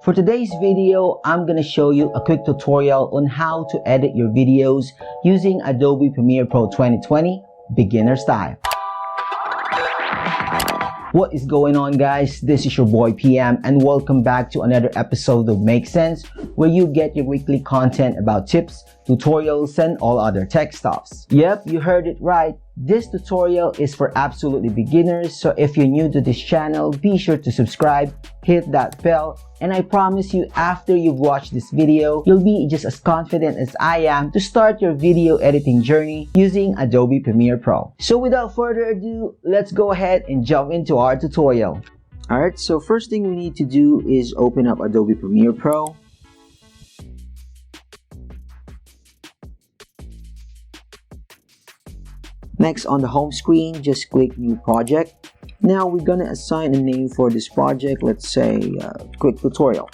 For today's video, I'm gonna show you a quick tutorial on how to edit your videos using Adobe Premiere Pro 2020 beginner style. What is going on, guys? This is your boy PM and welcome back to another episode of Make Sense, where you get your weekly content about tips, tutorials, and all other tech stuffs. Yep, you heard it right. This tutorial is for absolutely beginners, so if you're new to this channel, be sure to subscribe, hit that bell, and I promise you after you've watched this video, you'll be just as confident as I am to start your video editing journey using Adobe Premiere Pro. So without further ado, let's go ahead and jump into our tutorial. Alright, so first thing we need to do is open up Adobe Premiere Pro. Next, on the home screen, just click New Project. Now we're gonna assign a name for this project. Let's say quick tutorial.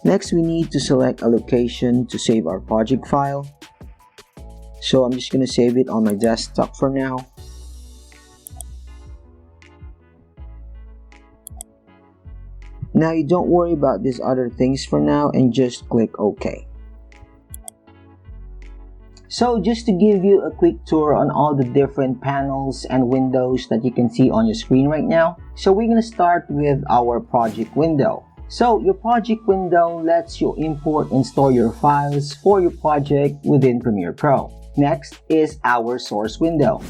Next, we need to select a location to save our project file. So I'm just gonna save it on my desktop for now. Now you don't worry about these other things for now and just click OK. So just to give you a quick tour on all the different panels and windows that you can see on your screen right now. So we're going to start with our project window. So your project window lets you import and store your files for your project within Premiere Pro. Next is our source window.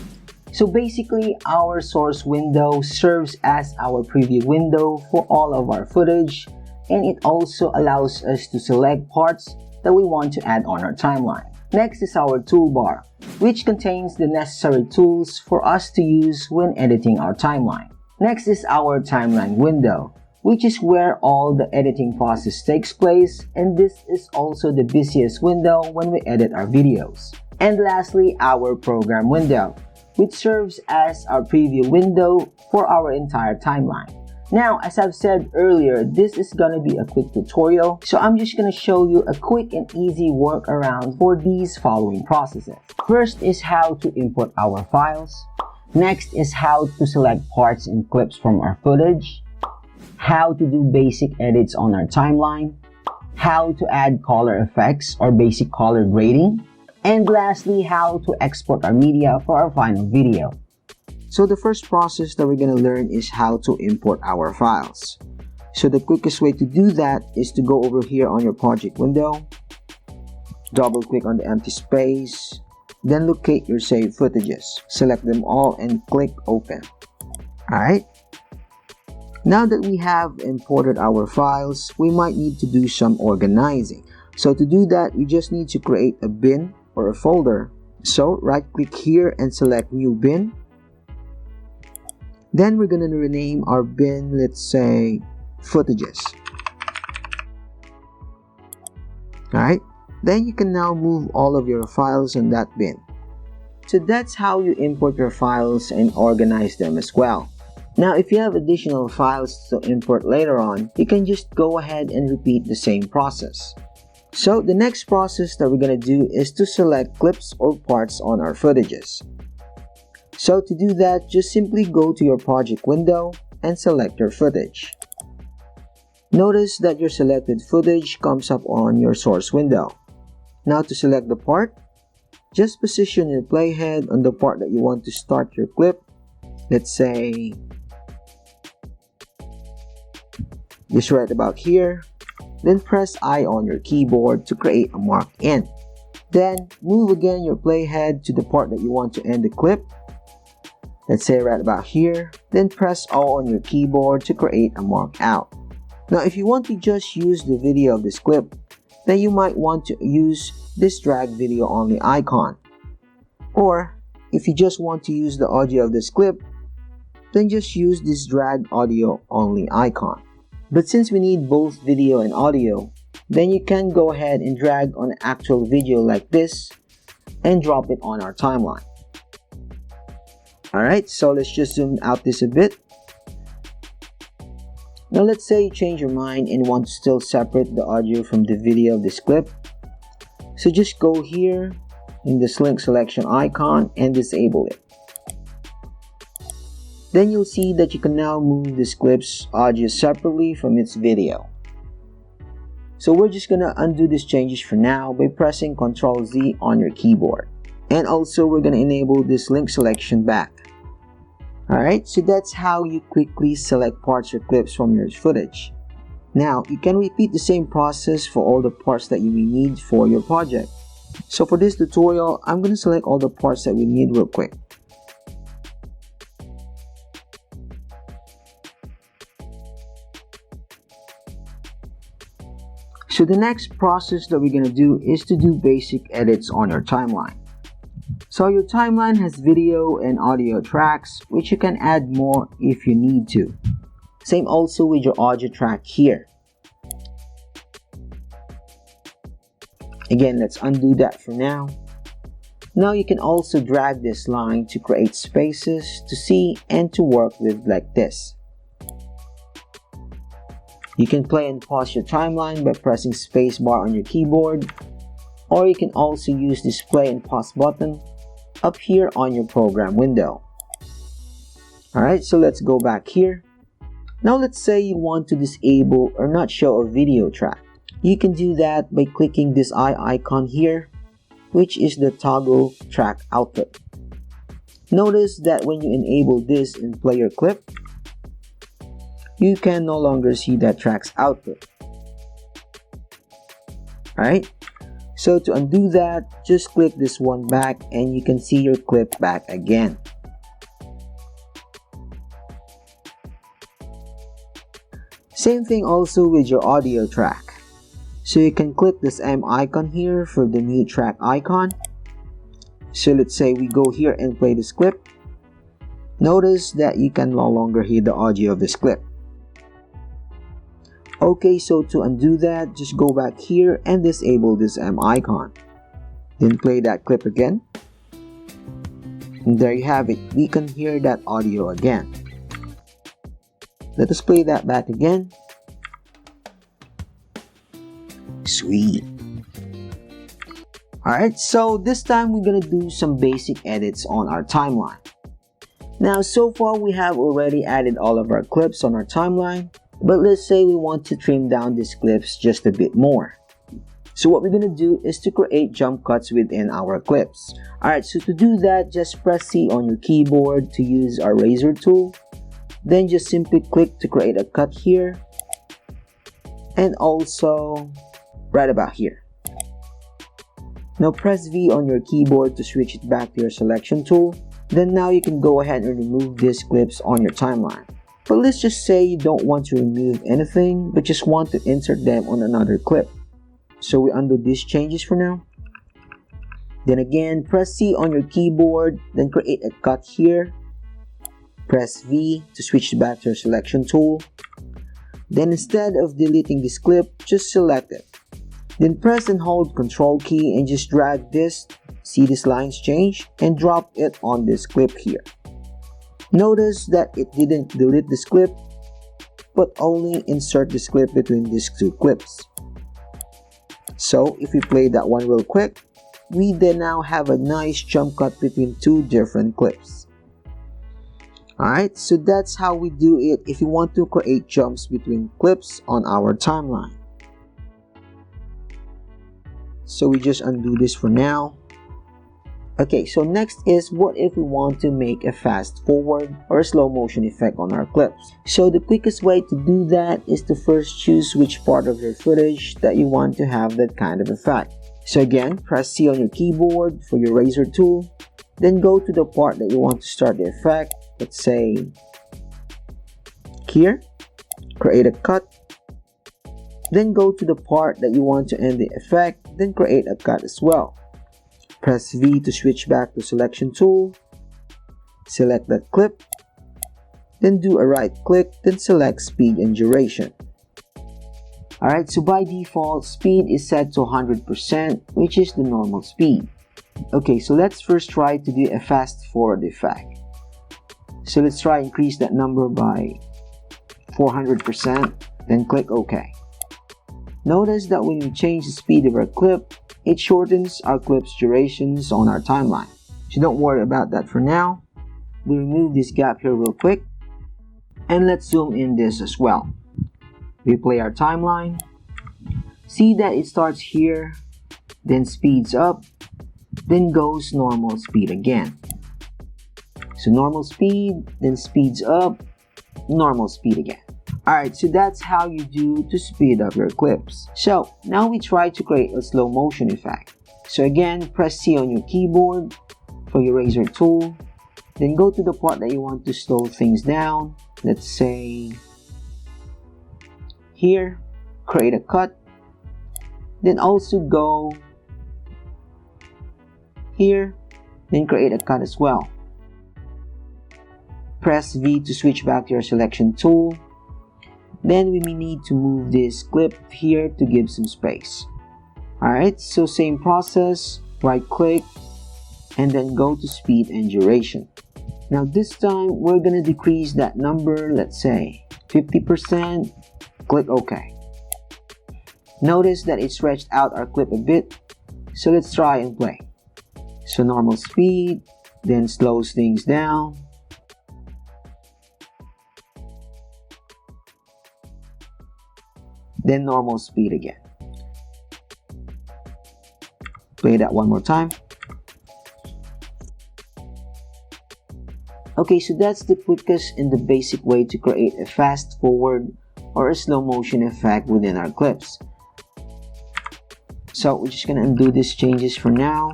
So basically our source window serves as our preview window for all of our footage, and it also allows us to select parts that we want to add on our timeline. Next is our toolbar, which contains the necessary tools for us to use when editing our timeline. Next is our timeline window, which is where all the editing process takes place, and this is also the busiest window when we edit our videos. And lastly, our program window, which serves as our preview window for our entire timeline. Now, as I've said earlier, this is gonna be a quick tutorial, so I'm just gonna show you a quick and easy workaround for these following processes. First is how to import our files. Next is how to select parts and clips from our footage. How to do basic edits on our timeline. How to add color effects or basic color grading. And lastly, how to export our media for our final video. So the first process that we're going to learn is how to import our files. So the quickest way to do that is to go over here on your project window, double click on the empty space, then locate your saved footages. Select them all and click open. Alright. Now that we have imported our files, we might need to do some organizing. So to do that, we just need to create a bin or a folder. So right click here and select new bin. Then we're gonna rename our bin, let's say footages. Alright, then you can now move all of your files in that bin. So that's how you import your files and organize them as well. Now if you have additional files to import later on, you can just go ahead and repeat the same process. So the next process that we're gonna do is to select clips or parts on our footages. So to do that, just simply go to your project window and select your footage. Notice that your selected footage comes up on your source window. Now to select the part, just position your playhead on the part that you want to start your clip. Let's say just right about here. Then press I on your keyboard to create a mark in. Then move again your playhead to the part that you want to end the clip. Let's say right about here, then press O on your keyboard to create a mark out. Now if you want to just use the video of this clip, then you might want to use this drag video only icon. Or if you just want to use the audio of this clip, then just use this drag audio only icon. But since we need both video and audio, then you can go ahead and drag on an actual video like this and drop it on our timeline. Alright, so let's just zoom out this a bit. Now let's say you change your mind and want to still separate the audio from the video of this clip. So just go here in the link selection icon and disable it. then you'll see that you can now move this clip's audio separately from its video. So we're just gonna undo these changes for now by pressing Ctrl Z on your keyboard. And also we're gonna enable this link selection back. Alright, so that's how you quickly select parts or clips from your footage. Now, you can repeat the same process for all the parts that you may need for your project. So for this tutorial, I'm gonna select all the parts that we need real quick. So the next process that we're going to do is to do basic edits on your timeline. So your timeline has video and audio tracks, which you can add more if you need to. Same also with your audio track here. Again, let's undo that for now. Now you can also drag this line to create spaces to see and to work with like this. You can play and pause your timeline by pressing spacebar on your keyboard, or you can also use this play and pause button up here on your program window. Alright, so let's go back here. Now let's say you want to disable or not show a video track. You can do that by clicking this eye icon here, which is the toggle track output. Notice that when you enable this and play your clip, you can no longer see that track's output. Alright, so to undo that, just click this one back and you can see your clip back again. Same thing also with your audio track. So you can click this M icon here for the mute track icon. So let's say we go here and play this clip. Notice that you can no longer hear the audio of this clip. Okay, so to undo that, just go back here and disable this M icon. Then play that clip again. And there you have it. We can hear that audio again. Let us play that back again. Sweet. Alright, so this time we're gonna do some basic edits on our timeline. Now, so far we have already added all of our clips on our timeline. But let's say we want to trim down these clips just a bit more. So what we're going to do is to create jump cuts within our clips. Alright, so to do that, just press C on your keyboard to use our razor tool. Then just simply click to create a cut here. And also right about here. Now press V on your keyboard to switch it back to your selection tool. Then now you can go ahead and remove these clips on your timeline. But let's just say you don't want to remove anything, but just want to insert them on another clip. So we undo these changes for now. Then again, press C on your keyboard, then create a cut here. Press V to switch back to your selection tool. Then instead of deleting this clip, just select it. Then press and hold Ctrl key and just drag this, see these lines change, and drop it on this clip here. Notice that it didn't delete this clip, but only insert this clip between these two clips. So if we play that one real quick, we then now have a nice jump cut between two different clips. Alright, so that's how we do it if you want to create jumps between clips on our timeline. So we just undo this for now. Okay, so next is what if we want to make a fast forward or a slow motion effect on our clips. So the quickest way to do that is to first choose which part of your footage that you want to have that kind of effect. So again, press C on your keyboard for your razor tool, then go to the part that you want to start the effect. Let's say here, create a cut, then go to the part that you want to end the effect, then create a cut as well. Press V to switch back to selection tool, select that clip, then do a right click, then select speed and duration. Alright, so by default, speed is set to 100%, which is the normal speed. Okay, so let's first try to do a fast forward effect. So let's try increase that number by 400%, then click OK. Notice that when we change the speed of our clip, it shortens our clip's durations on our timeline. So don't worry about that for now. We remove this gap here real quick. And let's zoom in this as well. We play our timeline. See that it starts here, then speeds up, then goes normal speed again. So normal speed, then speeds up, normal speed again. Alright, so that's how you do to speed up your clips. So now we try to create a slow motion effect. So again, press C on your keyboard for your razor tool. Then go to the part that you want to slow things down. Let's say here, create a cut. Then also go here, then create a cut as well. Press V to switch back to your selection tool. Then we may need to move this clip here to give some space. Alright, so same process, right click, and then go to speed and duration. Now this time, we're gonna decrease that number, let's say 50%, click OK. Notice that it stretched out our clip a bit, so let's try and play. So normal speed, then slows things down. Then normal speed again. Play that one more time. Okay, so that's the quickest and the basic way to create a fast forward or a slow motion effect within our clips. So we're just gonna undo these changes for now.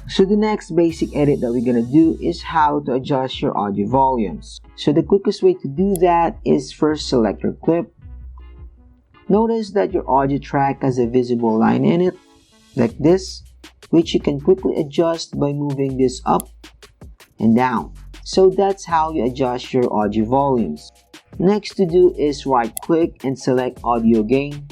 So the next basic edit that we're gonna do is how to adjust your audio volumes. So the quickest way to do that is first select your clip. Notice that your audio track has a visible line in it, like this, which you can quickly adjust by moving this up and down. So that's how you adjust your audio volumes. Next to do is right click and select audio gain.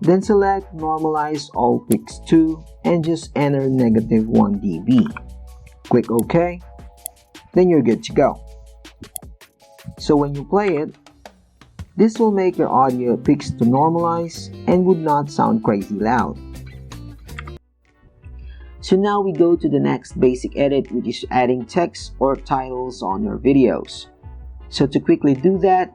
Then select normalize all peaks to and just enter -1 dB. Click OK. Then you're good to go. So when you play it, this will make your audio peaks to normalize and would not sound crazy loud. So now we go to the next basic edit, which is adding text or titles on your videos. So to quickly do that,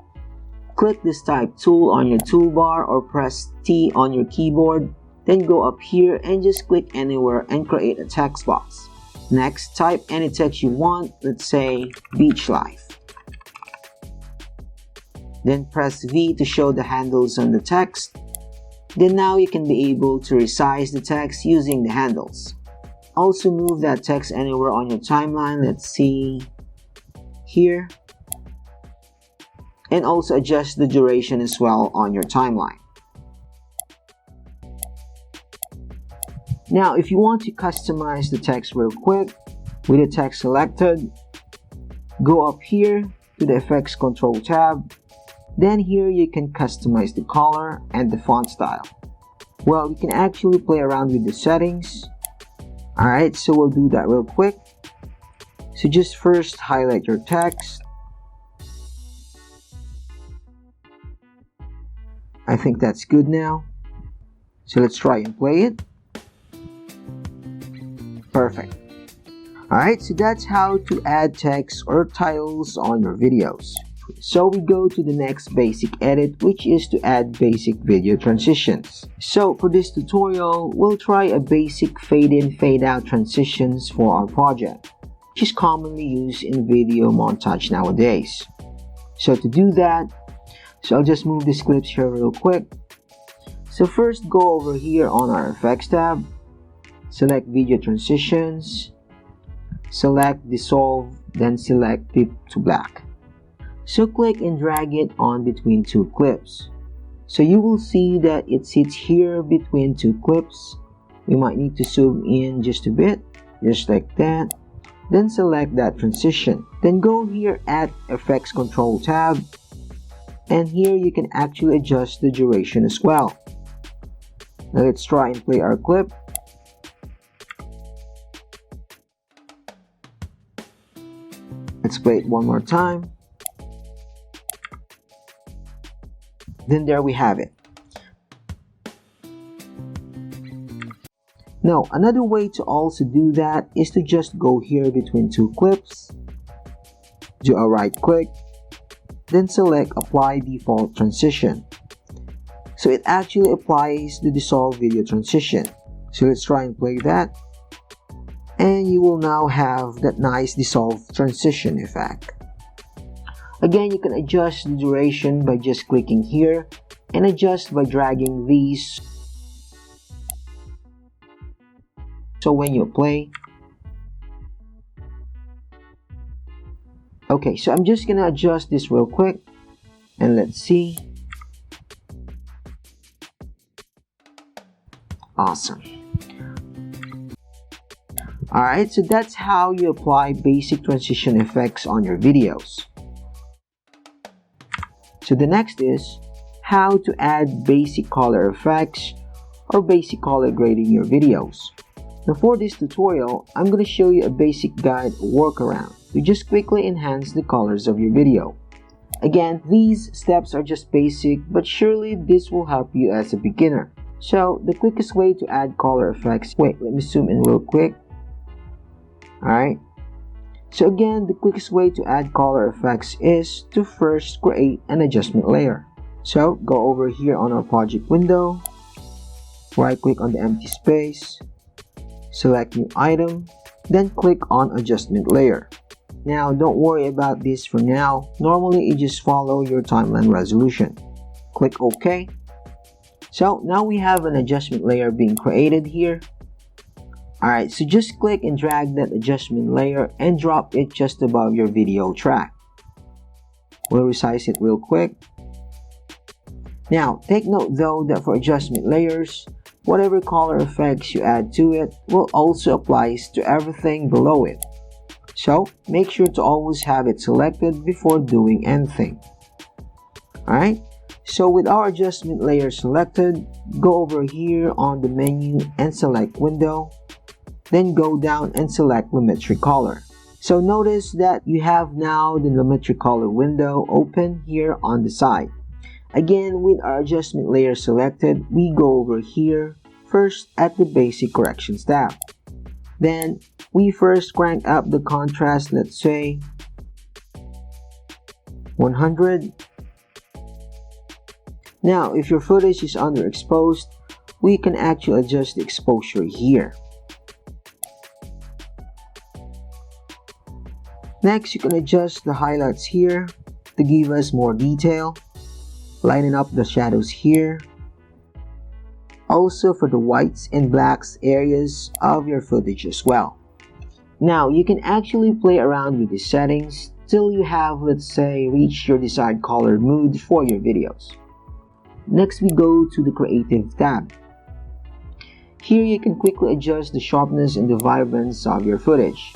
click this type tool on your toolbar or press T on your keyboard, then go up here and just click anywhere and create a text box. Next, type any text you want, let's say beach life. Then press V to show the handles on the text. Then now you can be able to resize the text using the handles. Also move that text anywhere on your timeline, let's see here. And also adjust the duration as well on your timeline. Now if you want to customize the text real quick, with the text selected, go up here to the Effects Control tab. Then here you can customize the color and the font style. Well, you can actually play around with the settings. Alright, so we'll do that real quick. So just first highlight your text. I think that's good now. So let's try and play it. Perfect. Alright, so that's how to add text or titles on your videos. So we go to the next basic edit, which is to add basic video transitions. So for this tutorial, we'll try a basic fade in, fade out transitions for our project, which is commonly used in video montage nowadays. So to do that, I'll just move these clips here real quick. So first go over here on our effects tab, select video transitions, select dissolve, then select tip to black. So click and drag it on between two clips. So you will see that it sits here between two clips. We might need to zoom in just a bit, just like that. Then select that transition. Then go here at Effects Control tab. And here you can actually adjust the duration as well. Now let's try and play our clip. Let's play it one more time. Then there we have it. Now, another way to also do that is to just go here between two clips, do a right click, then select Apply Default Transition. So it actually applies the dissolve video transition. So let's try and play that. And you will now have that nice dissolve transition effect. Again, you can adjust the duration by just clicking here and adjust by dragging these. So when you play, okay, so I'm just gonna adjust this real quick and let's see. Awesome. Alright, so that's how you apply basic transition effects on your videos. So the next is how to add basic color effects or basic color grading your videos. Now for this tutorial, I'm going to show you a basic guide workaround to just quickly enhance the colors of your video. Again, these steps are just basic, but surely this will help you as a beginner. So the quickest way to add color effects, wait, let me zoom in real quick. Alright, so again, the quickest way to add color effects is to first create an adjustment layer. So go over here on our project window, right click on the empty space, select new item, then click on adjustment layer. Now don't worry about this for now. Normally you just follow your timeline resolution. Click OK. So now we have an adjustment layer being created here. Alright, so just click and drag that adjustment layer and drop it just above your video track. We'll resize it real quick. Now take note though that for adjustment layers, whatever color effects you add to it will also apply to everything below it. So make sure to always have it selected before doing anything. Alright, so with our adjustment layer selected, go over here on the menu and select window. Then go down and select Lumetri color. So notice that you have now the Lumetri color window open here on the side. Again, with our adjustment layer selected, we go over here first at the basic corrections tab. Then we first crank up the contrast, let's say 100. Now if your footage is underexposed, we can actually adjust the exposure here. Next, you can adjust the highlights here to give us more detail, lighten up the shadows here. Also for the whites and blacks areas of your footage as well. Now you can actually play around with these settings till you have, let's say, reached your desired color mood for your videos. Next we go to the creative tab. Here you can quickly adjust the sharpness and the vibrance of your footage.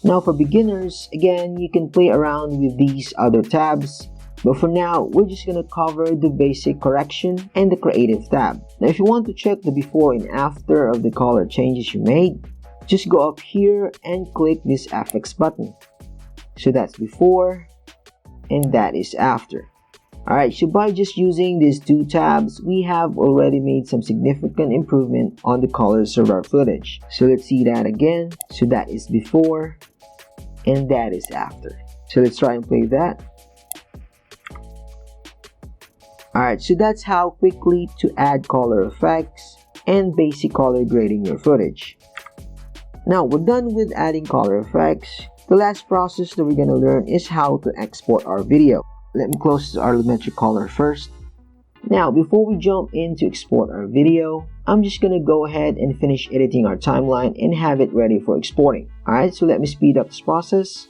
Now for beginners, again, you can play around with these other tabs, but for now, we're just going to cover the basic correction and the creative tab. Now if you want to check the before and after of the color changes you made, just go up here and click this FX button. So that's before and that is after. Alright, so by just using these two tabs, we have already made some significant improvement on the colors of our footage. So let's see that again. So that is before and that is after. So let's try and play that. Alright, so that's how quickly to add color effects and basic color grading your footage. Now we're done with adding color effects. The last process that we're going to learn is how to export our video. Let me close our Lumetri color first. Now before we jump in to export our video, I'm just going to go ahead and finish editing our timeline and have it ready for exporting. Alright, so let me speed up this process.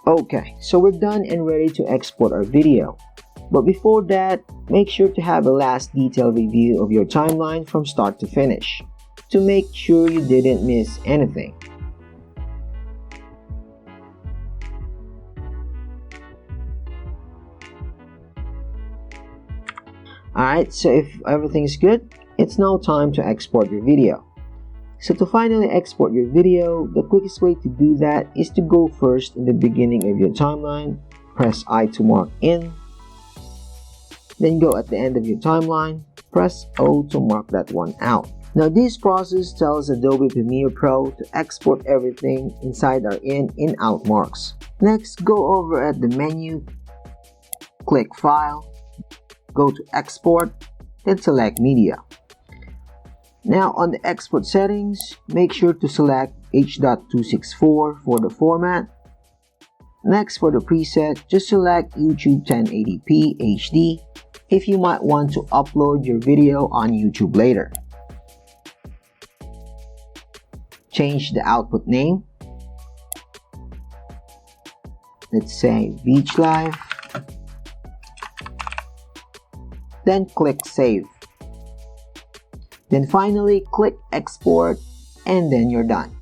Okay, so we're done and ready to export our video. But before that, make sure to have a last detailed review of your timeline from start to finish to make sure you didn't miss anything. Alright, so if everything is good, it's now time to export your video. So to finally export your video, the quickest way to do that is to go first in the beginning of your timeline, press I to mark in, then go at the end of your timeline, press O to mark that one out. Now this process tells Adobe Premiere Pro to export everything inside our in and out marks. Next, go over at the menu, click File, go to Export, then select Media. Now on the export settings, make sure to select H.264 for the format. Next, for the preset, just select YouTube 1080p HD if you might want to upload your video on YouTube later. Change the output name. Let's say Beach Life. Then click Save. Then finally click Export, and then you're done.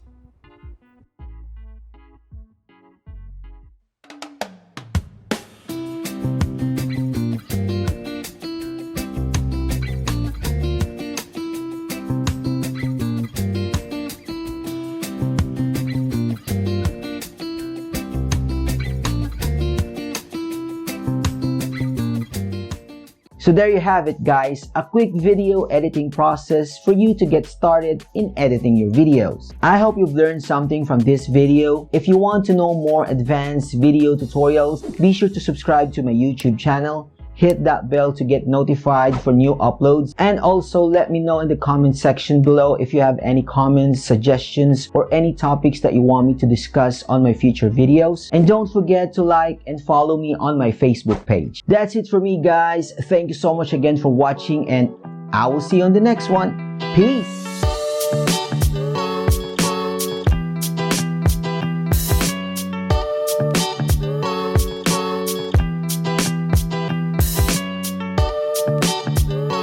So there you have it, guys, a quick video editing process for you to get started in editing your videos. I hope you've learned something from this video. If you want to know more advanced video tutorials, be sure to subscribe to my YouTube channel. Hit that bell to get notified for new uploads, and also let me know in the comment section below if you have any comments, suggestions, or any topics that you want me to discuss on my future videos. And don't forget to like and follow me on my Facebook page. That's it for me, guys. Thank you so much again for watching, and I will see you on the next one. Peace!